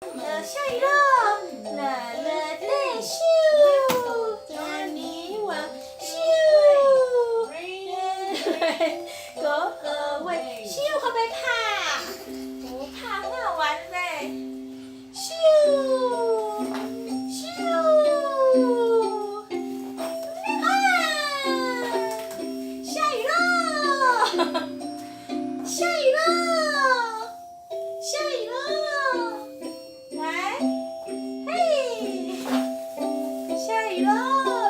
下雨了，啦啦队咻，带你玩咻，Go away，咻会不会怕？不怕，很好玩嘞，咻咻，啊，下雨了，下雨了，下雨了。来，嘿，下雨喽！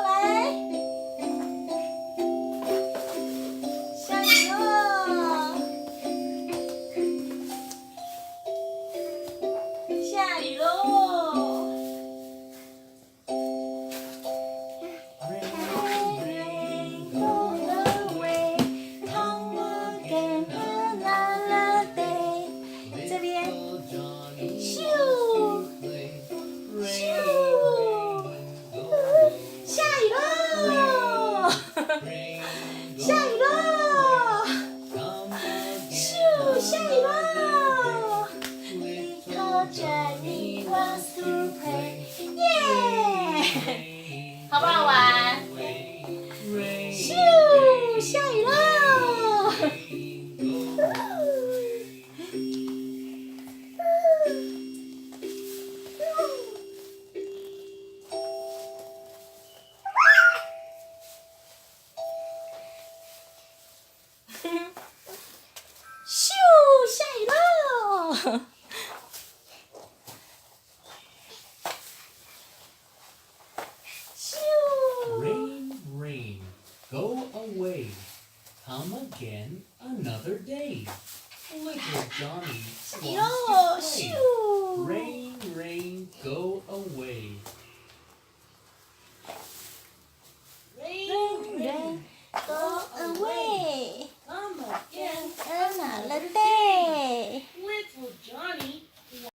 来，下雨喽！下雨喽！Rain, go away, come again another day。这边，咻。下雨喽！下雨喽！咻，下雨喽！Little Jenny wants to play， 耶！好不好玩？咻，下雨喽！咻，下雨喽！咻。Rain, rain, go away. Come again another day. Little Johnny 下雨 wants 喽！ to play. 咻。 Rain, rain, go away. Rain, rain, go away. Come again. Another day.